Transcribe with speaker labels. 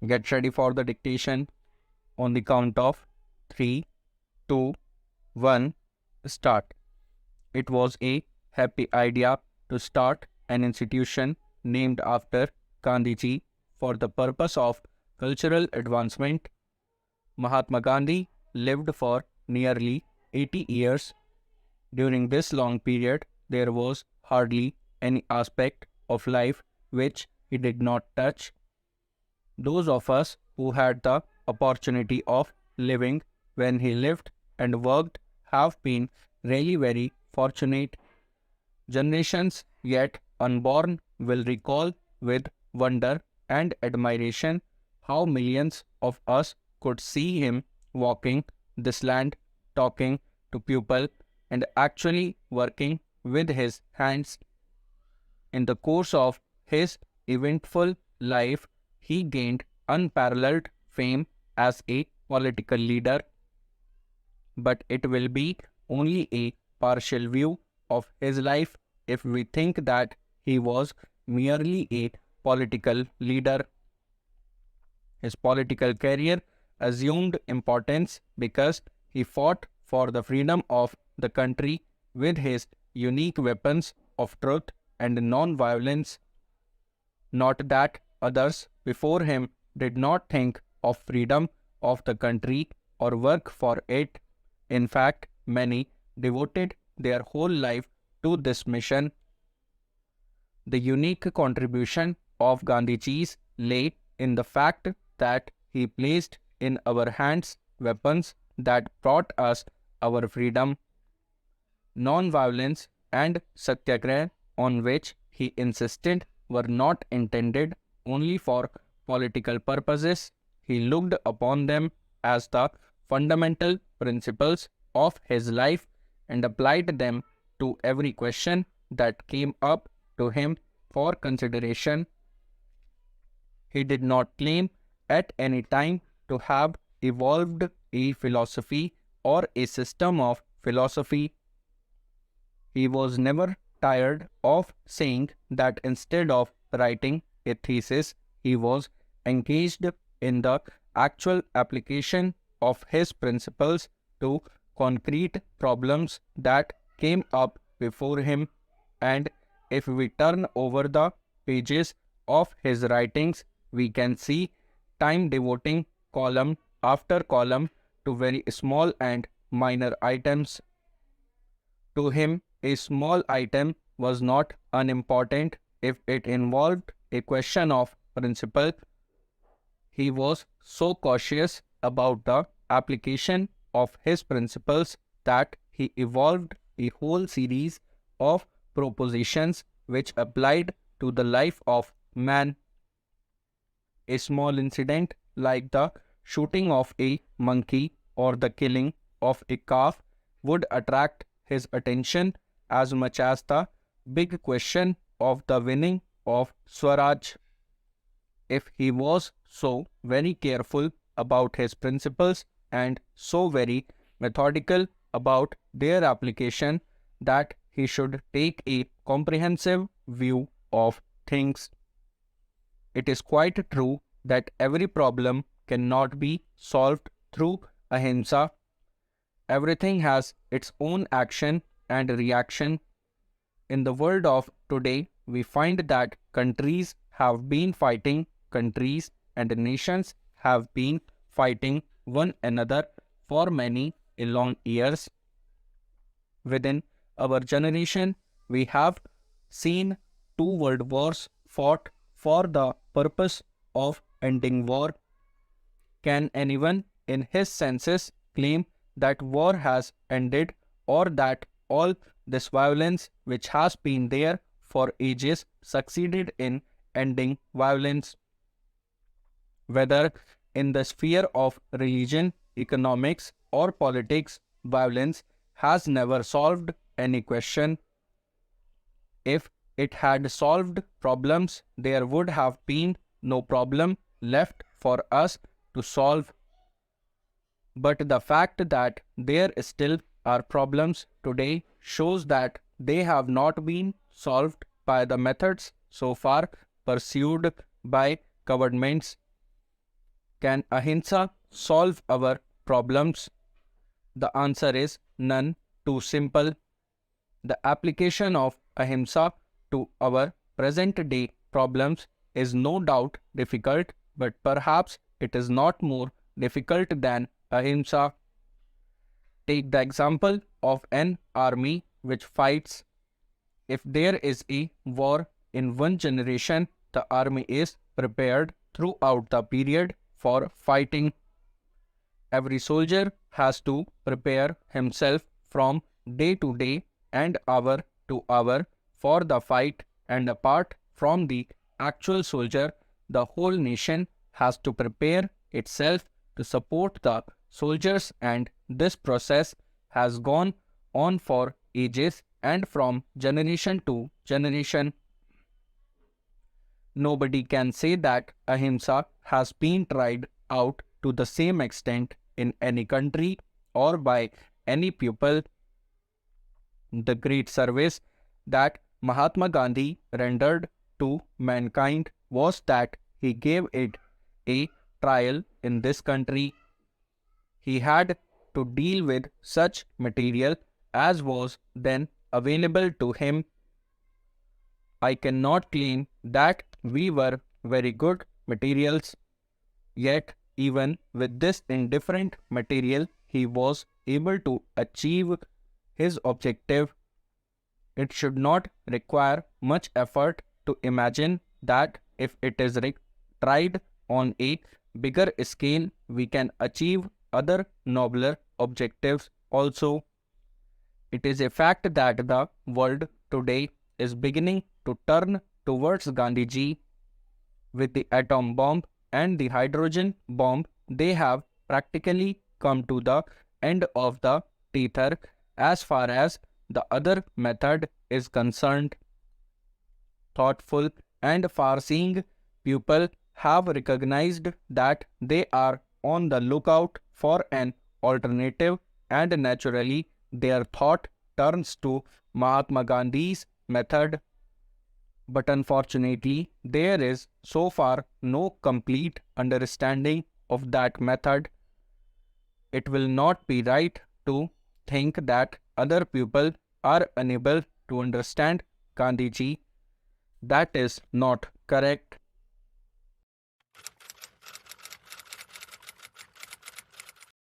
Speaker 1: Get ready for the dictation on the count of 3, 2, 1, start. It was a happy idea to start an institution named after Gandhiji for the purpose of cultural advancement. Mahatma Gandhi lived for nearly 80 years. During this long period, there was hardly any aspect of life which he did not touch. Those of us who had the opportunity of living when he lived and worked have been really very fortunate. Generations yet unborn will recall with wonder and admiration how millions of us could see him walking this land, talking to people, and actually working with his hands. In the course of his eventful life, he gained unparalleled fame as a political leader, but it will be only a partial view of his life if we think that he was merely a political leader. His political career assumed importance because he fought for the freedom of the country with his unique weapons of truth and non-violence. Not that others before him did not think of freedom of the country or work for it. In fact, many devoted their whole life to this mission. The unique contribution of Gandhiji's lay in the fact that he placed in our hands weapons that brought us our freedom. Non-violence and satyagraha, on which he insisted, were not intended only for political purposes. He looked upon them as the fundamental principles of his life and applied them to every question that came up to him for consideration. He did not claim at any time to have evolved a philosophy or a system of philosophy. He was never tired of saying that instead of writing a thesis, he was engaged in the actual application of his principles to concrete problems that came up before him. And if we turn over the pages of his writings, we can see time devoting column after column to very small and minor items. To him, a small item was not unimportant if it involved a question of principle. He was so cautious about the application of his principles that he evolved a whole series of propositions which applied to the life of man. A small incident like the shooting of a monkey or the killing of a calf would attract his attention as much as the big question of the winning of Swaraj. If he was so very careful about his principles and so very methodical about their application that he should take a comprehensive view of things. It is quite true that every problem cannot be solved through ahimsa. Everything has its own action and reaction. In the world of today, we find that countries have been fighting countries and nations have been fighting one another for many long years. Within our generation, we have seen two world wars fought for the purpose of ending war. Can anyone in his senses claim that war has ended or that all this violence which has been there for ages succeeded in ending violence? Whether in the sphere of religion, economics, or politics, violence has never solved any question. If it had solved problems, there would have been no problem left for us to solve. But the fact that there still are problems today shows that they have not been solved by the methods so far pursued by governments. Can ahimsa solve our problems? The answer is none too simple. The application of ahimsa to our present day problems is no doubt difficult, but perhaps it is not more difficult than ahimsa. Take the example of an army which fights. If there is a war in one generation, the army is prepared throughout the period for fighting. Every soldier has to prepare himself from day to day and hour to hour for the fight, and apart from the actual soldier, the whole nation has to prepare itself to support the soldiers, and this process has gone on for ages and from generation to generation. Nobody can say that ahimsa has been tried out to the same extent in any country or by any people. The great service that Mahatma Gandhi rendered to mankind was that he gave it a trial in this country. He had to deal with such material as was then available to him. I cannot claim that we were very good materials, yet even with this indifferent material, he was able to achieve his objective. It should not require much effort to imagine that if it is tried on a bigger scale, we can achieve other nobler objectives also. It is a fact that the world today is beginning to turn towards Gandhiji. With the atom bomb and the hydrogen bomb, they have practically come to the end of the tether as far as the other method is concerned. Thoughtful and far-seeing people have recognized that they are on the lookout for an alternative, and naturally their thought turns to Mahatma Gandhi's method. But unfortunately, there is so far no complete understanding of that method. It will not be right to think that other people are unable to understand Gandhiji. That is not correct.